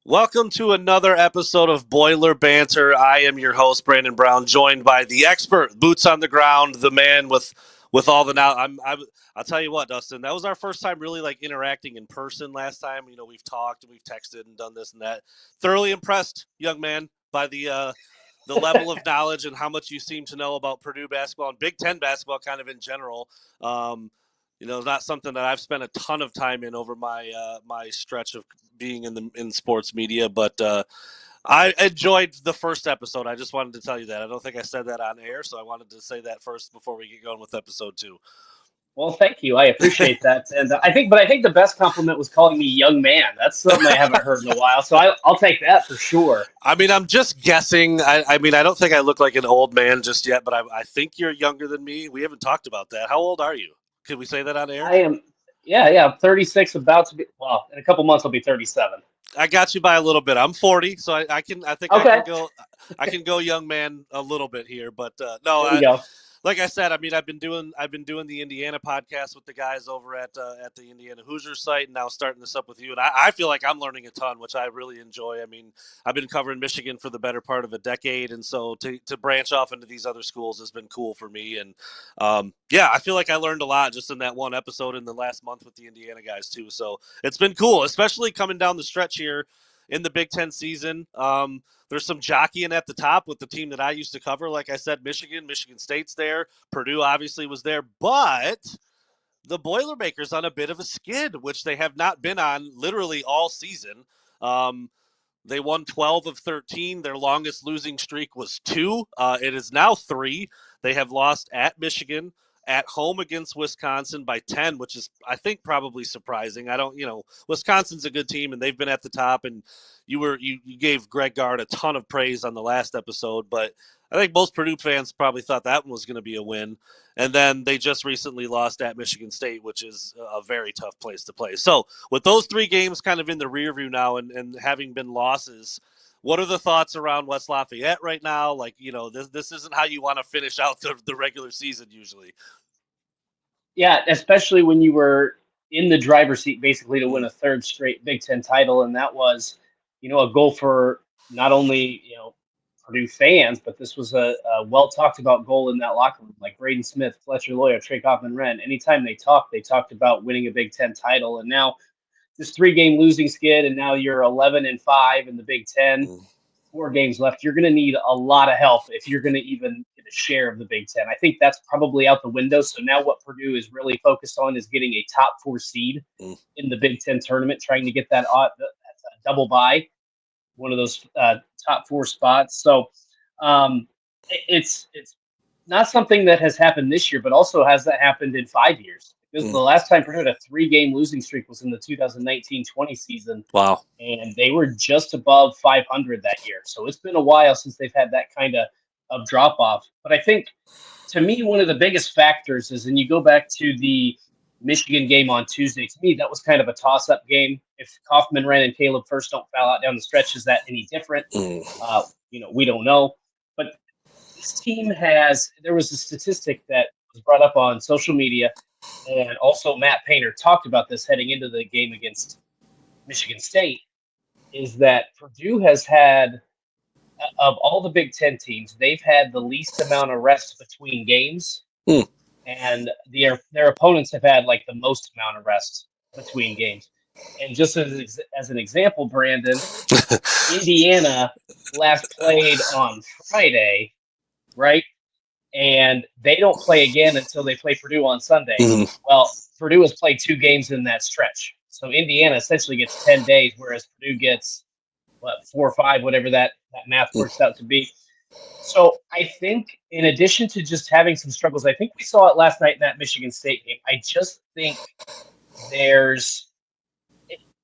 Welcome to another episode of Boiler Banter. I am your host, Brandon Brown, joined by the expert, boots on the ground, the man with all the now. I'll tell you what, Dustin, that was our first time really like interacting in person last time. You know, we've talked and we've texted and done this and that. Thoroughly impressed, young man, by the level of knowledge and how much you seem to know about Purdue basketball and Big Ten basketball, kind of in general. Not something that I've spent a ton of time in over my stretch of being in sports media, but I enjoyed the first episode. I just wanted to tell you that. I don't think I said that on air, so I wanted to say that first before we get going with episode 2. Well, thank you. I appreciate that, and I think the best compliment was calling me young man. That's something I haven't heard in a while, so I'll take that for sure. I mean, I'm just guessing. I mean, I don't think I look like an old man just yet, but I think you're younger than me. We haven't talked about that. How old are you? Can we say that on air? I am, yeah. I'm 36, about to be. Well, in a couple months I'll be 37. I got you by a little bit. I'm 40, so I can. I think I Okay, can go. I can go young man a little bit here, but no. there we go. Like I said, I mean, I've been doing the Indiana podcast with the guys over at the Indiana Hoosiers site, and now starting this up with you. And I feel like I'm learning a ton, which I really enjoy. I mean, I've been covering Michigan for the better part of a decade, and so to branch off into these other schools has been cool for me. And yeah, I feel like I learned a lot just in that one episode in the last month with the Indiana guys too. So it's been cool, especially coming down the stretch here in the Big Ten season. There's some jockeying at the top with the team that I used to cover. Like I said, Michigan State's there. Purdue obviously was there, but the Boilermakers on a bit of a skid, which they have not been on literally all season. Um, they won 12 of 13. Their longest losing streak was 2. It is now 3. They have lost at Michigan, at home against Wisconsin by 10, which is, I think, probably surprising. Wisconsin's a good team, and they've been at the top, and you gave Greg Gard a ton of praise on the last episode, but I think most Purdue fans probably thought that one was going to be a win. And then they just recently lost at Michigan State, which is a very tough place to play. So with those 3 games kind of in the rear view now and having been losses, what are the thoughts around West Lafayette right now? Like, this isn't how you want to finish out the regular season usually. Yeah, especially when you were in the driver's seat basically to win Mm, a third straight Big Ten title, and that was, a goal for not only Purdue fans, but this was a well talked about goal in that locker room. Like Braden Smith, Fletcher Loyer, Trey Kaufman-Renn, anytime they talked about winning a Big Ten title, and now this 3-game losing skid, and now you're 11-5 in the Big Ten. mm, 4 games left. You're going to need a lot of help if you're going to even get a share of the Big Ten. I think that's probably out the window. So now what Purdue is really focused on is getting a top 4 seed mm. in the Big Ten tournament, trying to get that double bye, one of those top 4 spots. So it's not something that has happened this year, but also has that happened in 5 years. Because the last time Purdue had a 3-game losing streak was in the 2019-20 season, Wow. and they were just above 500 that year. So it's been a while since they've had that kind of drop off. But I think, to me, one of the biggest factors is, and you go back to the Michigan game on Tuesday, to me, that was kind of a toss up game. If Kaufman-Renn and Caleb First don't foul out down the stretch, is that any different? Mm. We don't know. But this team there was a statistic that was brought up on social media, and also Matt Painter talked about this heading into the game against Michigan State, is that Purdue has had, of all the Big Ten teams, they've had the least amount of rest between games, Mm. and their opponents have had like the most amount of rest between games. And just as an example, Brandon, Indiana last played on Friday, right? And they don't play again until they play Purdue on Sunday. Mm. Well, Purdue has played 2 games in that stretch. So Indiana essentially gets 10 days, whereas Purdue gets, 4 or 5, whatever that math works out to be. So I think, in addition to just having some struggles, I think we saw it last night in that Michigan State game. I just think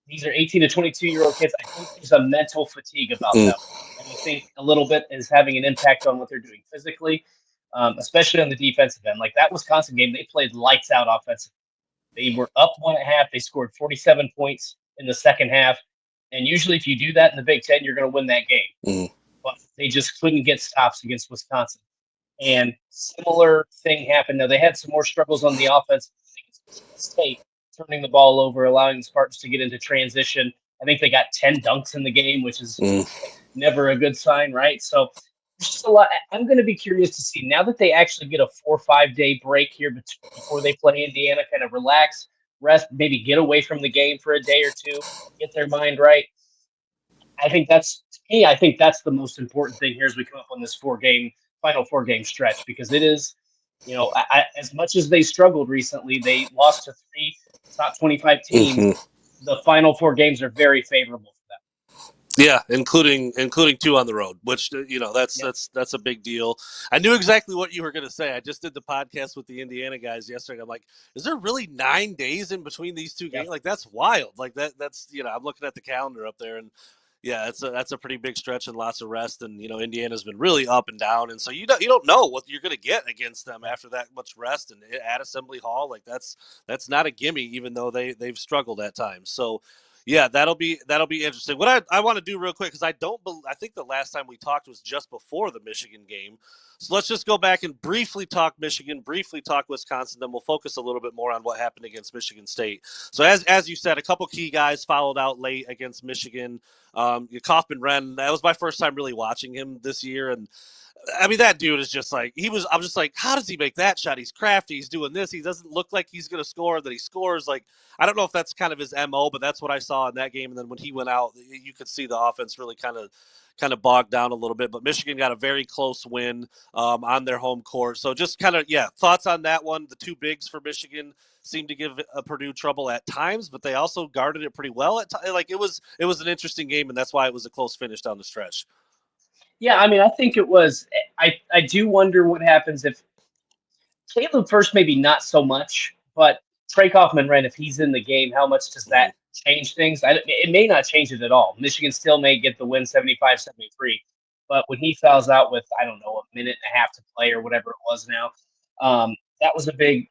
these are 18 to 22-year-old kids. I think there's a mental fatigue about Mm. them. And I think a little bit is having an impact on what they're doing physically, especially on the defensive end. Like that Wisconsin game, they played lights out offensively. They were up 1.5. They scored 47 points in the second half. And usually, if you do that in the Big Ten, you're going to win that game. Mm. But they just couldn't get stops against Wisconsin. And similar thing happened. Now, they had some more struggles on the offense against Michigan State, turning the ball over, allowing the Spartans to get into transition I think they got 10 dunks in the game, which is Mm. never a good sign, right? So there's just a lot. I'm going to be curious to see now that they actually get a 4 or 5 day break here before they play Indiana, kind of relax, rest, maybe get away from the game for a day or two, get their mind right. I think that's to me. I think that's the most important thing here as we come up on this final 4 game stretch because it is, as much as they struggled recently, they lost to 3 top 25 teams. Hmm. The final 4 games are very favorable for them. Yeah, including 2 on the road, which Yeah, that's a big deal. I knew exactly what you were going to say. I just did the podcast with the Indiana guys yesterday. I'm like, is there really 9 days in between these 2 yeah. games? Like that's wild. Like that's I'm looking at the calendar up there, and yeah, that's a pretty big stretch and lots of rest. And Indiana's been really up and down, and so you don't know what you're going to get against them after that much rest and at Assembly Hall. Like that's not a gimme, even though they've struggled at times. So yeah, that'll be interesting. What I want to do real quick because I think the last time we talked was just before the Michigan game. So let's just go back and briefly talk Michigan, briefly talk Wisconsin, then we'll focus a little bit more on what happened against Michigan State. So as you said, a couple key guys fouled out late against Michigan. Kaufman Wren, that was my first time really watching him this year, and I mean, that dude is just like I'm just like, how does he make that shot? He's crafty. He's doing this. He doesn't look like he's going to score. That he scores. Like, I don't know if that's kind of his MO, but that's what I saw in that game. And then when he went out, you could see the offense really kind of bogged down a little bit. But Michigan got a very close win on their home court. So just kind of thoughts on that one. The 2 bigs for Michigan seemed to give Purdue trouble at times, but they also guarded it pretty well at times. Like it was an interesting game, and that's why it was a close finish down the stretch. Yeah, I mean, I think it was. I do wonder what happens if Caleb first, maybe not so much, but Trey Kaufman, Wren, if he's in the game, how much does that change things? It may not change it at all. Michigan still may get the win 75-73, but when he fouls out with, I don't know, a minute and a half to play or whatever it was now, um, that was a big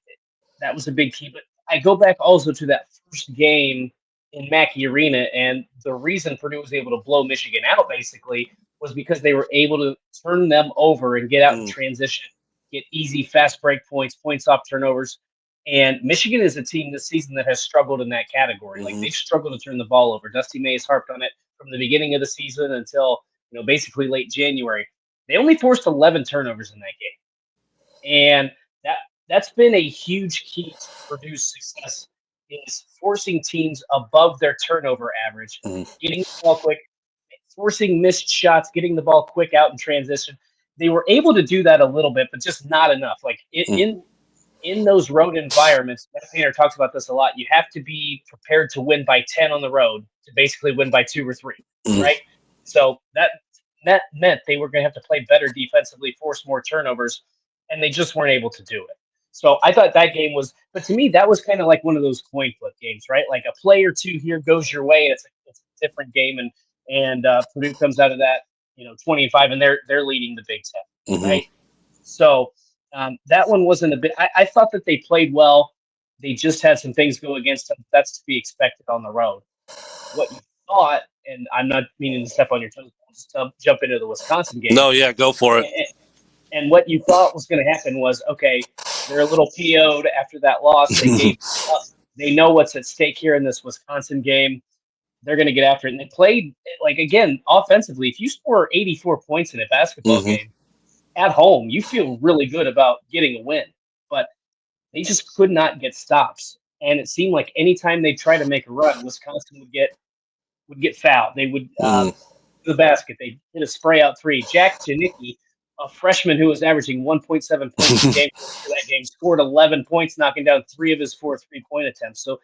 key. But I go back also to that first game in Mackey Arena, and the reason Purdue was able to blow Michigan out basically was because they were able to turn them over and get out in Mm, transition, get easy, fast break points, points off turnovers. And Michigan is a team this season that has struggled in that category. Like mm-hmm, they've struggled to turn the ball over. Dusty May has harped on it from the beginning of the season until basically late January. They only forced 11 turnovers in that game, and that that's been a huge key to Purdue's success is forcing teams above their turnover average, mm-hmm, getting the ball quick, forcing missed shots, getting the ball quick out in transition. They were able to do that a little bit, but just not enough. Like in those road environments, Matt Painter talks about this a lot. You have to be prepared to win by 10 on the road to basically win by 2 or 3, mm-hmm. right? So that meant they were going to have to play better defensively, force more turnovers, and they just weren't able to do it. So I thought that game was, but to me, that was kind of like one of those coin flip games, right? Like a play or two here goes your way, and it's a different game, and Purdue comes out of that, 20-5, and they're leading the Big Ten, Mm-hmm. right? So that one wasn't a bit. I thought that they played well. They just had some things go against them. That's to be expected on the road. What you thought, and I'm not meaning to step on your toes, I'll just jump into the Wisconsin game. No, yeah, go for it. And what you thought was going to happen was, okay, they're a little PO'd after that loss. They gave up. They know what's at stake here in this Wisconsin game. They're going to get after it. And they played, like, again, offensively. If you score 84 points in a basketball Mm-hmm. game at home, you feel really good about getting a win. But they just could not get stops. And it seemed like anytime they tried to make a run, Wisconsin would get fouled. They would Mm-hmm. the basket. They hit a spray out 3. Jack Janicki, a freshman who was averaging 1.7 points a game for that game, scored 11 points, knocking down 3 of his 4 3-point attempts. So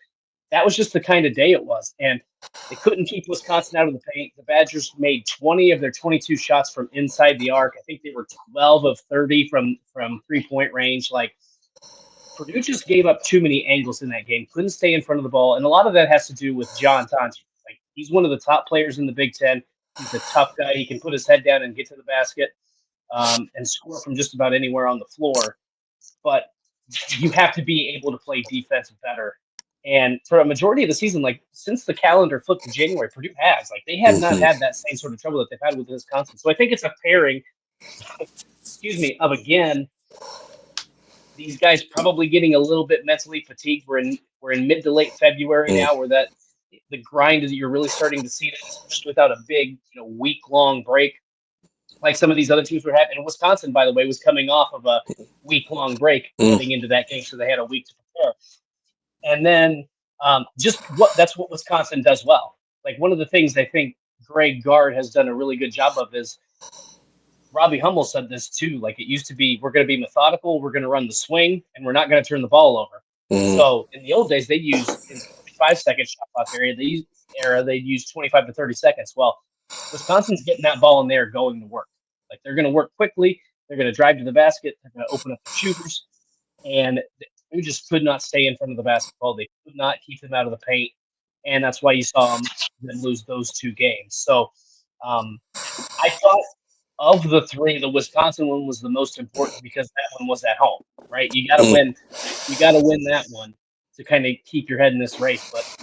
that was just the kind of day it was. And they couldn't keep Wisconsin out of the paint. The Badgers made 20 of their 22 shots from inside the arc. I think they were 12 of 30 from 3-point range. Like, Purdue just gave up too many angles in that game. Couldn't stay in front of the ball, and a lot of that has to do with John Tonje. Like, he's one of the top players in the Big Ten. He's a tough guy. He can put his head down and get to the basket and score from just about anywhere on the floor. But you have to be able to play defense better. And for a majority of the season, like since the calendar flipped to January, Purdue has they have not Mm-hmm. had that same sort of trouble that they've had with Wisconsin. So I think it's a pairing, excuse me, of again these guys probably getting a little bit mentally fatigued. We're in mid to late February now, where that the grind that you're really starting to see, especially without a big week-long break like some of these other teams were having. And Wisconsin, by the way, was coming off of a week-long break heading into that game, so they had a week to prepare. And then that's what Wisconsin does well. Like one of the things I think Greg Gard has done a really good job of is Robbie Hummel said this too. Like it used to be, we're going to be methodical, we're going to run the swing, and we're not going to turn the ball over. So in the old days, they used in 5-second shot clock they'd use 25 to 30 seconds. Well, Wisconsin's getting that ball in there going to work. Like they're going to work quickly. They're going to drive to the basket. They're going to open up the shooters, and they just could not stay in front of the basketball. They could not keep them out of the paint, and that's why you saw them lose those two games. So I thought of the three, the Wisconsin one was the most important because that one was at home, right? You got to win. You got to win that one to kind of keep your head in this race. But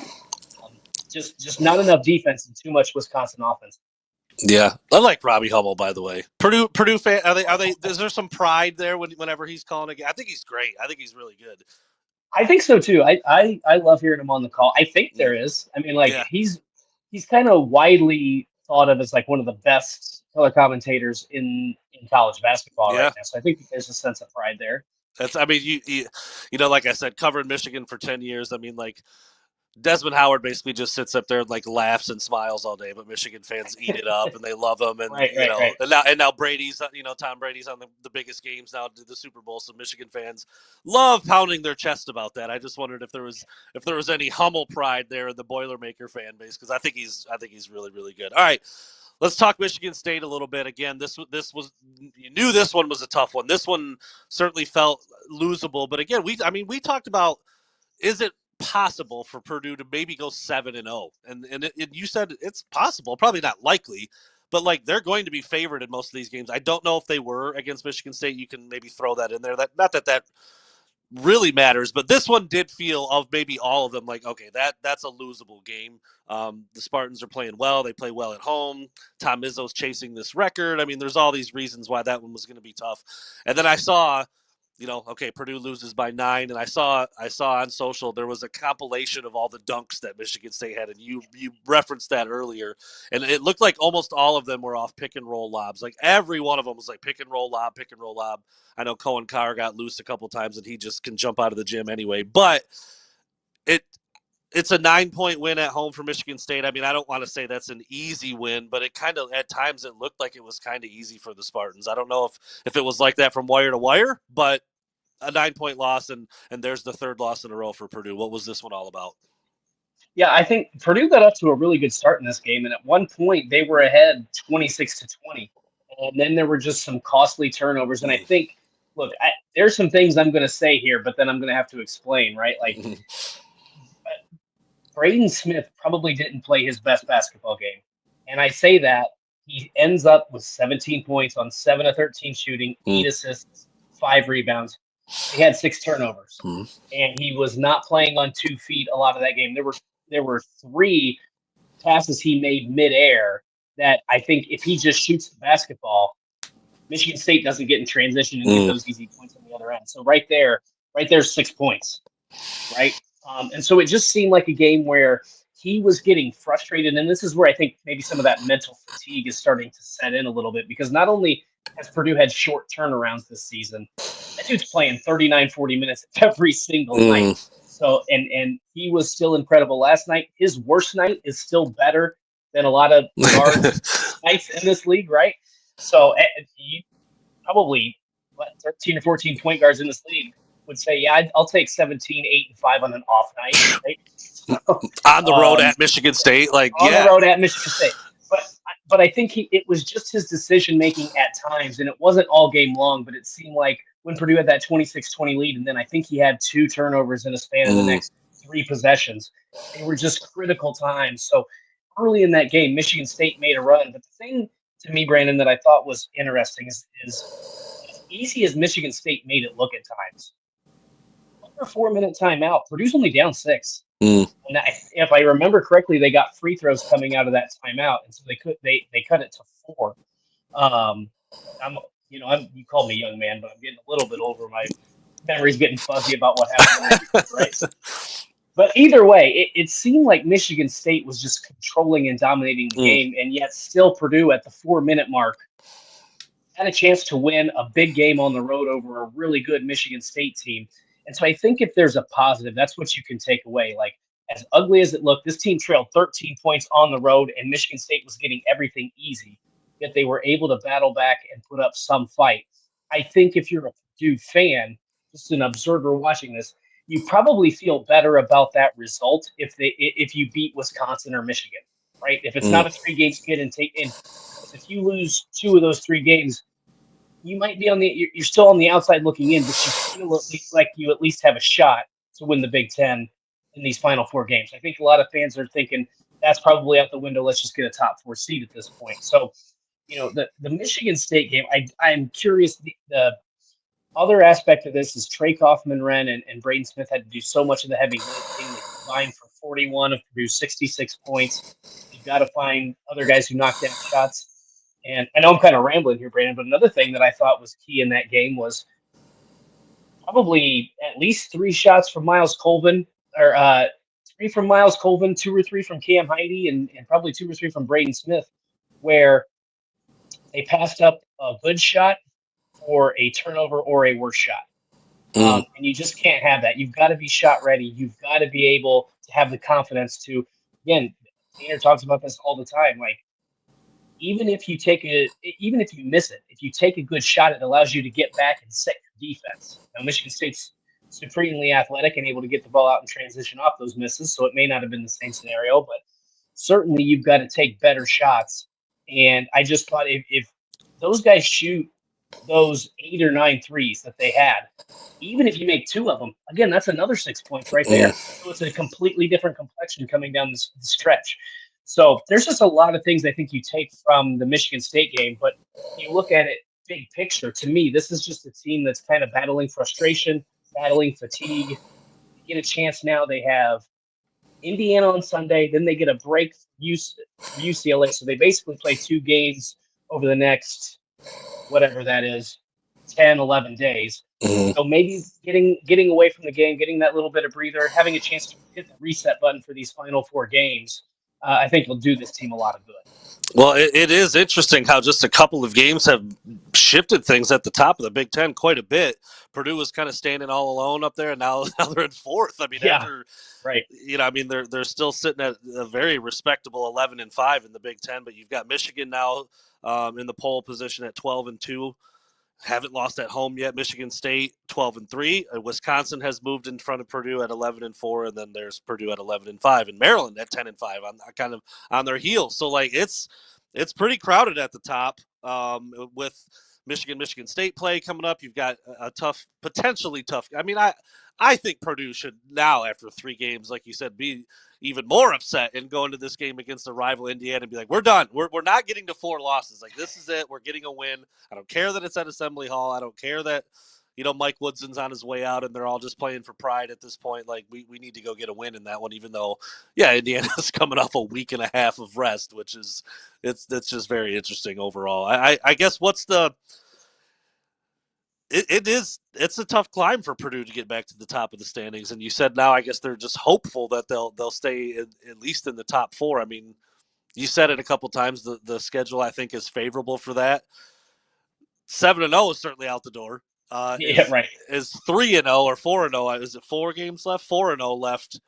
just not enough defense and too much Wisconsin offense. Yeah, I like Robbie Hummel, by the way. Purdue fan, are they? Is there some pride there whenever he's calling a game? I think he's great. I think he's really good. I think so too. I love hearing him on the call. I think there is. I mean, like Yeah. he's kind of widely thought of as like one of the best color commentators in college basketball right now. So I think there's a sense of pride there. That's. I mean, you know, like I said, covering Michigan for 10 years. I mean, like Desmond Howard basically just sits up there and like laughs and smiles all day, but Michigan fans eat it up and they love him. And Right. and now Brady's, Tom Brady's on the biggest games now to the Super Bowl, so Michigan fans love pounding their chest about that. I just wondered if there was any Hummel pride there in the Boilermaker fan base, because I think he's really, really good. All right. Let's talk Michigan State a little bit. Again, this was, you knew this one was a tough one. This one certainly felt losable, but again, we talked about, is it possible for Purdue to maybe go 7-0? And you said it's possible, probably not likely, but like they're going to be favored in most of these games. I don't know if they were against Michigan State. You can maybe throw that in there. That not that really matters, but this one did feel, of maybe all of them, like, okay, that's a losable game. The Spartans are playing well. They play well at home. Tom Izzo's chasing this record. I mean, there's all these reasons why that one was going to be tough. And then I saw, okay, Purdue loses by 9, and I saw on social there was a compilation of all the dunks that Michigan State had, and you referenced that earlier, and it looked like almost all of them were off pick and roll lobs. Like every one of them was like pick and roll lob, pick and roll lob. I know Cohen Carr got loose a couple times, and he just can jump out of the gym anyway. But it's a 9-point win at home for Michigan State. I mean, I don't want to say that's an easy win, but it kind of, at times, it looked like it was kind of easy for the Spartans. I don't know if it was like that from wire to wire, but a 9-point loss, and there's the third loss in a row for Purdue. What was this one all about? Yeah, I think Purdue got up to a really good start in this game, and at one point they were ahead 26-20, and then there were just some costly turnovers. And I think, look, there's some things I'm going to say here, but then I'm going to have to explain, right? Like Braden Smith probably didn't play his best basketball game, and I say that he ends up with 17 points on 7 of 13 shooting, 8 assists, 5 rebounds. He had 6 turnovers, and he was not playing on 2 feet a lot of that game. There were 3 passes he made midair that I think if he just shoots the basketball, Michigan State doesn't get in transition and get those easy points on the other end. So right there's 6 points, right? And so it just seemed like a game where he was getting frustrated, and this is where I think maybe some of that mental fatigue is starting to set in a little bit, because not only has Purdue had short turnarounds this season, that dude's playing 39, 40 minutes every single night. So, and he was still incredible last night. His worst night is still better than a lot of guards' nights in this league, right? So, you probably 13 or 14 point guards in this league would say, yeah, I'll take 17, 8, and 5 on an off night, right? So, on the road at Michigan State, on the road at Michigan State. But I think it was just his decision making at times, and it wasn't all game long. But it seemed like when Purdue had that 26-20 lead, and then I think he had 2 turnovers in a span of the next 3 possessions, they were just critical times. So early in that game, Michigan State made a run. But the thing to me, Brandon, that I thought was interesting is as easy as Michigan State made it look at times. Under 4-minute timeout, Purdue's only down 6. And if I remember correctly, they got free throws coming out of that timeout, and so they cut it to 4. You call me young man, but I'm getting a little bit older. My memory's getting fuzzy about what happened, right? But either way, it seemed like Michigan State was just controlling and dominating the Mm. game, and yet still Purdue at the 4 minute mark had a chance to win a big game on the road over a really good Michigan State team. And so I think if there's a positive, that's what you can take away. Like, as ugly as it looked, this team trailed 13 points on the road, and Michigan State was getting everything easy. Yet they were able to battle back and put up some fight. I think if you're a Purdue fan, just an observer watching this, you probably feel better about that result if you beat Wisconsin or Michigan, right? If it's not Mm. a 3 game skid and take in, because if you lose 2 of those 3 games, you might be you're still on the outside looking in, but you feel at least like you at least have a shot to win the Big Ten in these final 4 games. I think a lot of fans are thinking that's probably out the window. Let's just get a top 4 seed at this point. So, the Michigan State game, I'm curious. The other aspect of this is Trey Kaufman-Renn and Braden Smith had to do so much of the heavy lifting. They combined for 41 of Purdue's 66 points. You've got to find other guys who knock down shots. And I know I'm kind of rambling here, Brandon, but another thing that I thought was key in that game was probably at least 3 shots from Miles Colvin, or 3 from Miles Colvin, 2 or 3 from Cam Heide, and probably 2 or 3 from Braden Smith, where they passed up a good shot for a turnover or a worse shot. Mm. And you just can't have that. You've got to be shot ready. You've got to be able to have the confidence to, again, Tanner talks about this all the time. Like, even if you miss it, if you take a good shot, it allows you to get back and set your defense. Now, Michigan State's supremely athletic and able to get the ball out and transition off those misses, so it may not have been the same scenario, but certainly you've got to take better shots. And I just thought if those guys shoot those 8 or 9 threes that they had, even if you make 2 of them, again, that's another 6 points right there. Mm. So it's a completely different complexion coming down the stretch. So there's just a lot of things I think you take from the Michigan State game, but you look at it big picture. To me, this is just a team that's kind of battling frustration, battling fatigue. They get a chance now. They have Indiana on Sunday, then they get a break for UCLA. So they basically play 2 games over the next whatever that is, 10, 11 days. Mm. So maybe getting away from the game, getting that little bit of breather, having a chance to hit the reset button for these final 4 games, I think will do this team a lot of good. Well, it is interesting how just a couple of games have shifted things at the top of the Big Ten quite a bit. Purdue was kind of standing all alone up there, and now they're in fourth. I mean, Yeah, after right. I mean, they're still sitting at a very respectable 11-5 in the Big Ten, but you've got Michigan now in the pole position at 12-2. Haven't lost at home yet. Michigan State 12-3. Wisconsin has moved in front of Purdue at 11-4, and then there's Purdue at 11-5, and Maryland at 10-5 on kind of on their heels. So like it's pretty crowded at the top with Michigan State play coming up. You've got a tough, potentially tough. I mean, I think Purdue should now, after 3 games, like you said, be even more upset and go into this game against a rival Indiana and be like, we're done. We're not getting to 4 losses. Like, this is it. We're getting a win. I don't care that it's at Assembly Hall. I don't care that, Mike Woodson's on his way out and they're all just playing for pride at this point. Like, we need to go get a win in that one, even though, yeah, Indiana's coming off a week and a half of rest, which is, it's just very interesting overall. I guess what's the, it's a tough climb for Purdue to get back to the top of the standings, and you said now I guess they're just hopeful that they'll stay at least in the top 4. I mean, you said it a couple times. The schedule I think is favorable for that. 7-0 is certainly out the door. Yeah, right. Is 3-0 or 4-0? Is it 4 games left? 4-0 left.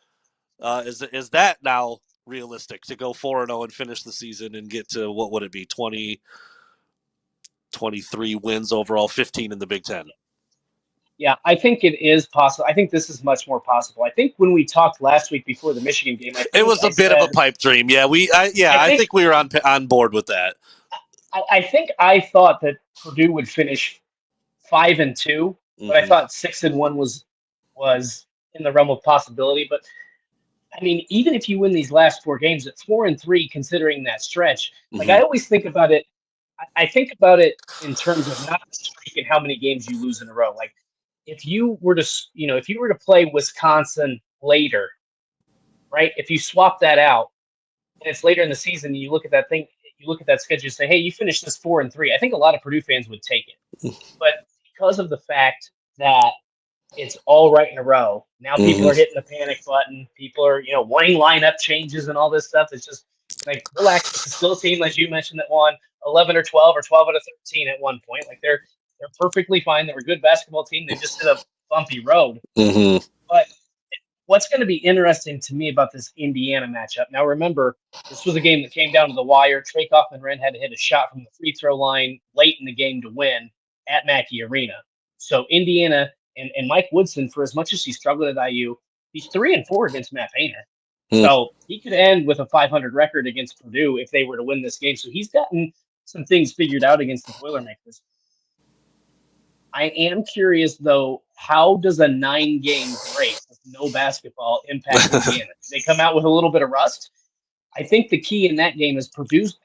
Is that now realistic to go 4-0 and finish the season and get to what would it be 23 wins overall, 15 in the Big Ten? Yeah, I think it is possible. I think this is much more possible. I think when we talked last week before the Michigan game, I It think was I a bit of a said pipe dream. Yeah, I I think think we were on board with that. I think I thought that Purdue would finish 5-2, but I Mm-hmm. thought 6-1 was in the realm of possibility. But I mean, even if you win these last 4 games at 4-3, considering that stretch, like Mm-hmm. I always think about it. I think about it in terms of not the streak and how many games you lose in a row. Like if you were to, if you were to play Wisconsin later, right? If you swap that out and it's later in the season, and you look at that thing, you look at that schedule, and say, hey, you finished this 4-3. I think a lot of Purdue fans would take it, but because of the fact that it's all right in a row. Now people Mm-hmm. are hitting the panic button. People are, wanting lineup changes and all this stuff. It's just like, relax. This is still a team, as you mentioned, that won 11 or 12 or 12 out of 13 at one point. Like they're perfectly fine. They're a good basketball team. They just hit a bumpy road. Mm-hmm. But what's going to be interesting to me about this Indiana matchup, now remember, this was a game that came down to the wire. Trey Kaufman-Renn had to hit a shot from the free throw line late in the game to win at Mackey Arena. So Indiana and Mike Woodson, for as much as he struggled at IU, he's 3-4 against Matt Painter. So he could end with a 500 record against Purdue if they were to win this game. So he's gotten some things figured out against the Boilermakers. I am curious though, how does a 9-game break with no basketball impact Indiana? Do they come out with a little bit of rust? I think the key in that game is Purdue's.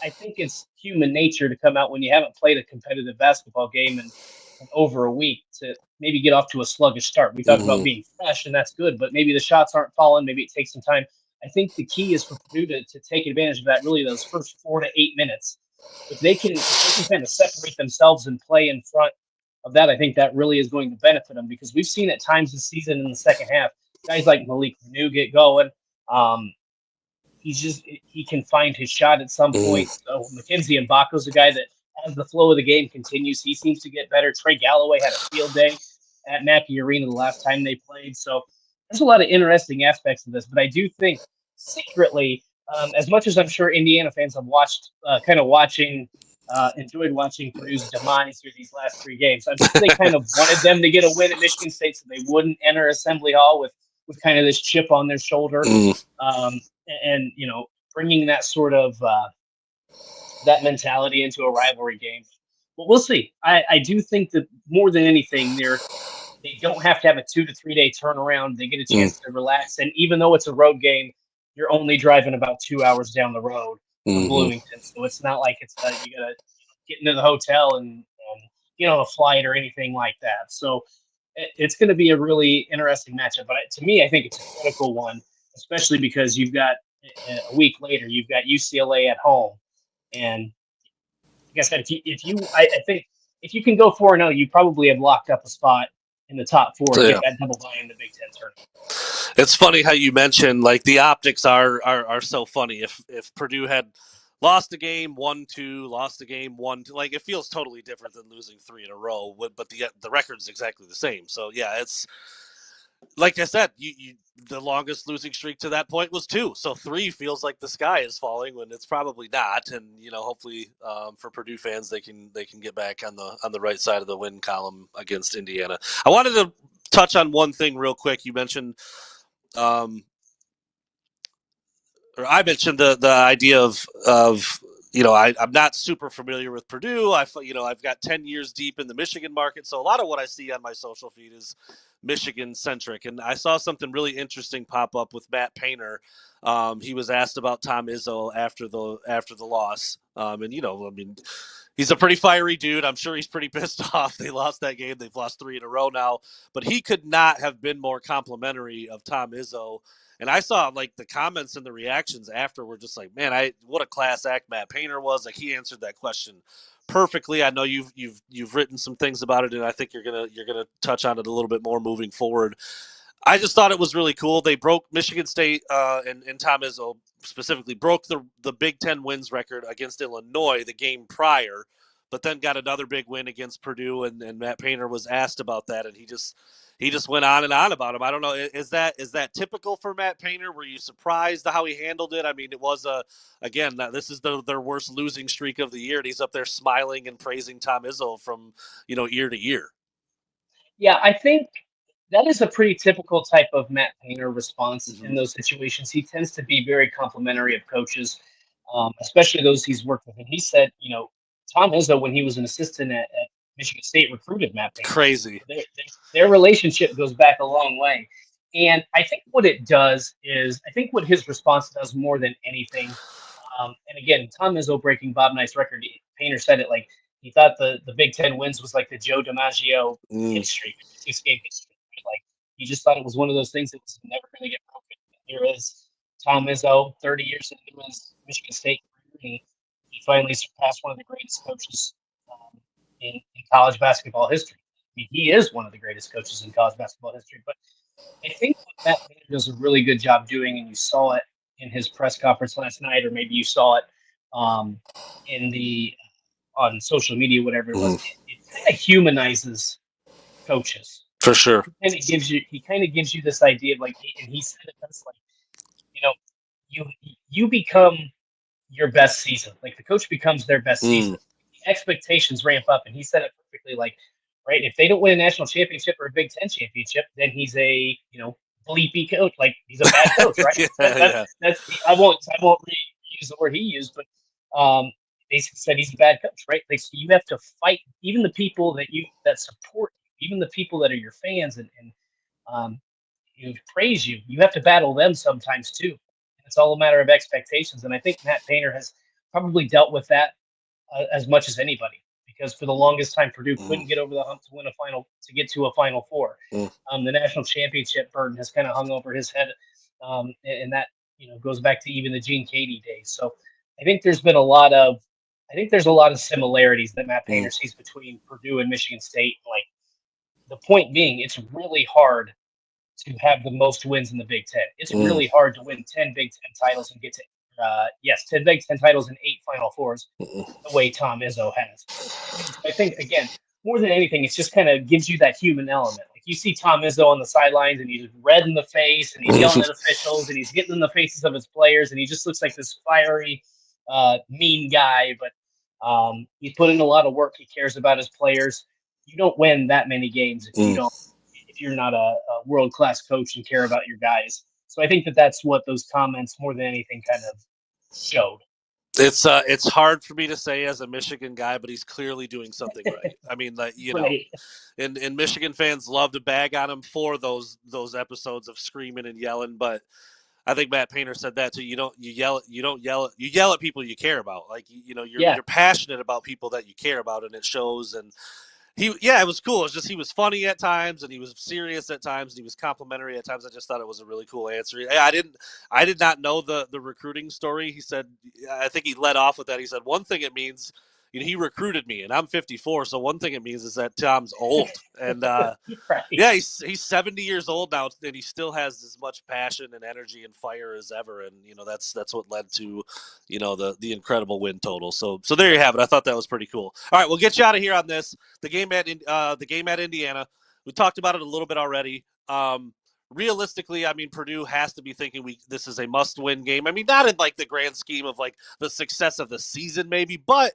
I think it's human nature to come out when you haven't played a competitive basketball game in over a week to maybe get off to a sluggish start. We talk about Mm-hmm. being fresh, and that's good, but maybe the shots aren't falling. Maybe it takes some time. I think the key is for Purdue to take advantage of that. Really, those first 4 to 8 minutes, if they can kind of separate themselves and play in front of that, I think that really is going to benefit them because we've seen at times this season in the second half, guys like Malik Renew get going. Um, he can find his shot at some Mm-hmm. point. So Mackenzie Mbako's a guy that, as the flow of the game continues, he seems to get better. Trey Galloway had a field day at Mackey Arena the last time they played. So there's a lot of interesting aspects of this, but I do think secretly, as much as I'm sure Indiana fans have watched, enjoyed watching Purdue's demise through these last 3 games. I'm sure they kind of wanted them to get a win at Michigan State so they wouldn't enter Assembly Hall with kind of this chip on their shoulder. Um, and bringing that sort of that mentality into a rivalry game. But we'll see. I do think that more than anything, they don't have to have a 2 to 3 day turnaround. They get a chance to relax, and even though it's a road game, you're only driving about 2 hours down the road from Mm-hmm. Bloomington, so it's not like it's you gotta get into the hotel and get on a flight or anything like that. So it's going to be a really interesting matchup. But to me, I think it's a critical one, especially because you've got a week later, you've got UCLA at home, and like I said, I think if you can go 4-0, you probably have locked up a spot in the top four and Yeah. get that double bye in the Big Ten tournament. It's funny how you mentioned like the optics are so funny. If Purdue had lost a game 1-2, lost a game 1-2, like it feels totally different than losing 3 in a row. But the record's exactly the same. So yeah, it's like I said, you the longest losing streak to that point was 2. So 3 feels like the sky is falling when it's probably not. And hopefully for Purdue fans they can get back on the right side of the win column against Indiana. I wanted to touch on one thing real quick. You mentioned um, or I mentioned the idea of I'm not super familiar with Purdue. I've got 10 years deep in the Michigan market, so a lot of what I see on my social feed is Michigan centric. And I saw something really interesting pop up with Matt Painter. He was asked about Tom Izzo after the loss, and I mean, he's a pretty fiery dude. I'm sure he's pretty pissed off. They lost that game. They've lost 3 in a row now, but he could not have been more complimentary of Tom Izzo. And I saw like the comments and the reactions after were just like, man, what a class act Matt Painter was. Like he answered that question perfectly. I know you've written some things about it, and I think you're gonna touch on it a little bit more moving forward. I just thought it was really cool. They broke Michigan State and Tom Izzo specifically broke the Big Ten wins record against Illinois the game prior, but then got another big win against Purdue. And Matt Painter was asked about that, and he just went on and on about him. I don't know. Is that typical for Matt Painter? Were you surprised how he handled it? I mean, it was again, this is their worst losing streak of the year, and he's up there smiling and praising Tom Izzo from year to year. Yeah, I think that is a pretty typical type of Matt Painter response Mm-hmm. in those situations. He tends to be very complimentary of coaches, especially those he's worked with. And he said, Tom Izzo, when he was an assistant at Michigan State, recruited Matt Painter. Crazy. Their relationship goes back a long way. And I think what it does is, I think what his response does more than anything, and again, Tom Izzo breaking Bob Knight's record, Painter said it like he thought the Big Ten wins was like the Joe DiMaggio Mm. hit streak, 6-game hit streak. Like he just thought it was one of those things that was never going to get broken. Here is Tom Izzo, 30 years into his Michigan State career, and he finally surpassed one of the greatest coaches in college basketball history. mean, he is one of the greatest coaches in college basketball history. But I think what Matt Painter does a really good job doing, and you saw it in his press conference last night, or maybe you saw it um, in the on social media, whatever it was. Mm-hmm. It kind of humanizes coaches. For sure. He kind of gives you this idea of like, and he said it best, like, you know, you you become your best season. Like the coach becomes their best season. The expectations ramp up, and he said it perfectly. Like, right, if they don't win a national championship or a Big Ten championship, then he's a bleepy coach. Like he's a bad coach, right? Yeah, yeah. That's I won't reuse the word he used, but basically said he's a bad coach, right? Like so you have to fight even the people that support you, even the people that are your fans and um, praise you. You have to battle them sometimes too. It's all a matter of expectations, and I think Matt Painter has probably dealt with that as much as anybody because for the longest time Purdue Mm-hmm. couldn't get over the hump to get to a Final Four. The national championship burden has kind of hung over his head, and that goes back to even the Gene Cady days. So I think there's been a lot of similarities that Matt Painter sees between Purdue and Michigan State. Like the point being, it's really hard to have the most wins in the Big Ten. It's Mm-hmm. really hard to win 10 Big Ten titles and get to 10 Big Ten titles and 8 Final Fours the way Tom Izzo has. So I think again, more than anything, it's just kind of gives you that human element. Like you see Tom Izzo on the sidelines and he's red in the face and he's yelling at officials and he's getting in the faces of his players and he just looks like this fiery, mean guy. But he's put in a lot of work. He cares about his players. You don't win that many games if you're not a world class coach and care about your guys. So I think that's what those comments more than anything kind of showed. It's hard for me to say as a Michigan guy, but he's clearly doing something right. I mean, like Right. and Michigan fans love to bag on him for those episodes of screaming and yelling, but I think Matt Painter said that too. You yell at people you care about. Like Yeah. you're passionate about people that you care about, and it shows. And it was cool. It's just he was funny at times, and he was serious at times, and he was complimentary at times. I just thought it was a really cool answer. I did not know the recruiting story. He said, I think he led off with that. He said one thing it means, he recruited me, and I'm 54, so one thing it means is that Tom's old, and Right. yeah, he's 70 years old now, and he still has as much passion and energy and fire as ever. And that's what led to, the incredible win total. So there you have it. I thought that was pretty cool. All right, we'll get you out of here on this. The game at Indiana. We talked about it a little bit already. Realistically, I mean, Purdue has to be thinking this is a must-win game. I mean, not in like the grand scheme of like the success of the season, maybe, but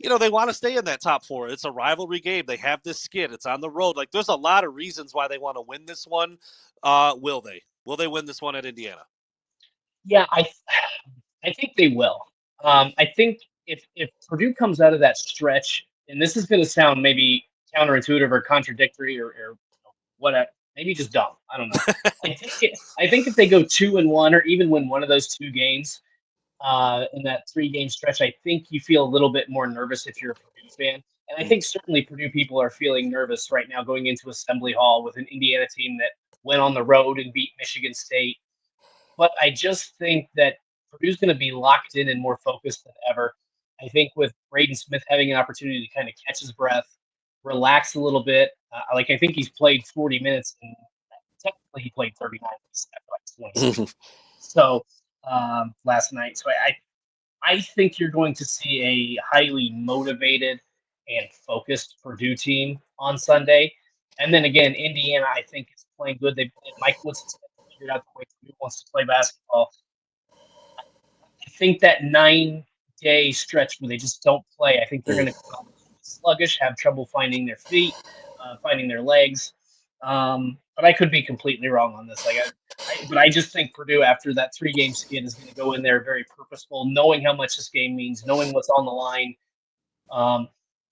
they want to stay in that top four. It's a rivalry game. They have this skid. It's on the road. Like, there's a lot of reasons why they want to win this one. Will they? Will they win this one at Indiana? Yeah, I think they will. I think if Purdue comes out of that stretch, and this is going to sound maybe counterintuitive or contradictory or whatever, maybe just dumb. I don't know. I think if they go 2-1 or even win one of those two games in that 3-game stretch, I think you feel a little bit more nervous if you're a Purdue fan. And I think certainly Purdue people are feeling nervous right now going into Assembly Hall with an Indiana team that went on the road and beat Michigan State. But I just think that Purdue's going to be locked in and more focused than ever. I think with Braden Smith having an opportunity to kind of catch his breath, relax a little bit. I think he's played 40 minutes, and technically he played 39 after like 26. So last night. So I think you're going to see a highly motivated and focused Purdue team on Sunday. And then again, Indiana, I think is playing good. Mike Woods figured out the way Purdue wants to play basketball. I think that 9-day stretch where they just don't play, I think they're going to come out sluggish, have trouble finding their feet, finding their legs. But I could be completely wrong on this. But I just think Purdue, after that 3-game skid, is going to go in there very purposeful, knowing how much this game means, knowing what's on the line.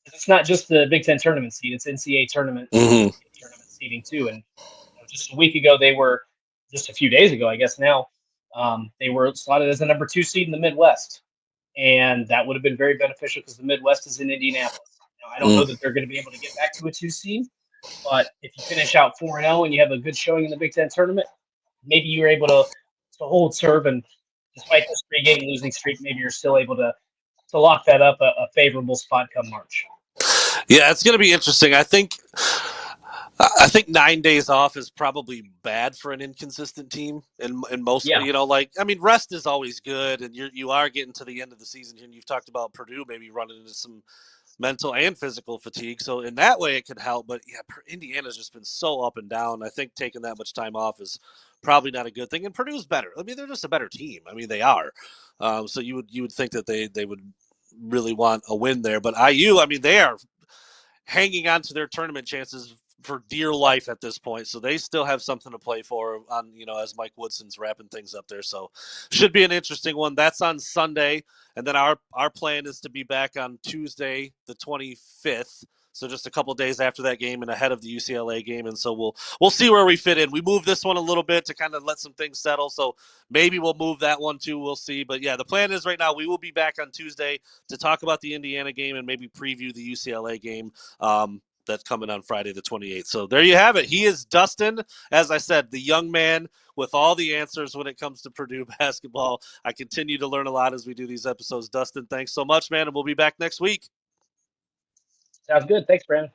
It's not just the Big Ten tournament seed; it's NCAA tournament seeding too. And just a week ago, just a few days ago, I guess now, they were slotted as the number 2 seed in the Midwest, and that would have been very beneficial because the Midwest is in Indianapolis. Now, I don't know that they're going to be able to get back to a 2 seed, but if you finish out 4-0 and you have a good showing in the Big Ten tournament, maybe you're able to hold serve, and despite this 3-game losing streak, maybe you're still able to lock that up a favorable spot come March. Yeah, it's going to be interesting. I think I think 9 days off is probably bad for an inconsistent team, and most, Yeah, like, I mean, rest is always good, and you are getting to the end of the season here, and you've talked about Purdue maybe running into some mental and physical fatigue, so in that way it could help. But yeah, Indiana's just been so up and down. I think taking that much time off is probably not a good thing. And Purdue's better. I mean, they're just a better team. I mean, they are. So you would think that they would really want a win there. But IU, I mean, they are hanging on to their tournament chances for dear life at this point. So they still have something to play for on, as Mike Woodson's wrapping things up there. So should be an interesting one. That's on Sunday. And then our plan is to be back on Tuesday, the 25th. So just a couple days after that game and ahead of the UCLA game. And so we'll see where we fit in. We moved this one a little bit to kind of let some things settle. So maybe we'll move that one too. We'll see. But yeah, the plan is right now we will be back on Tuesday to talk about the Indiana game and maybe preview the UCLA game. That's coming on Friday the 28th. So there you have it. He is Dustin, as I said, the young man with all the answers when it comes to Purdue basketball. I continue to learn a lot as we do these episodes. Dustin, thanks so much, man, and we'll be back next week. sounds good. Thanks, Brandon.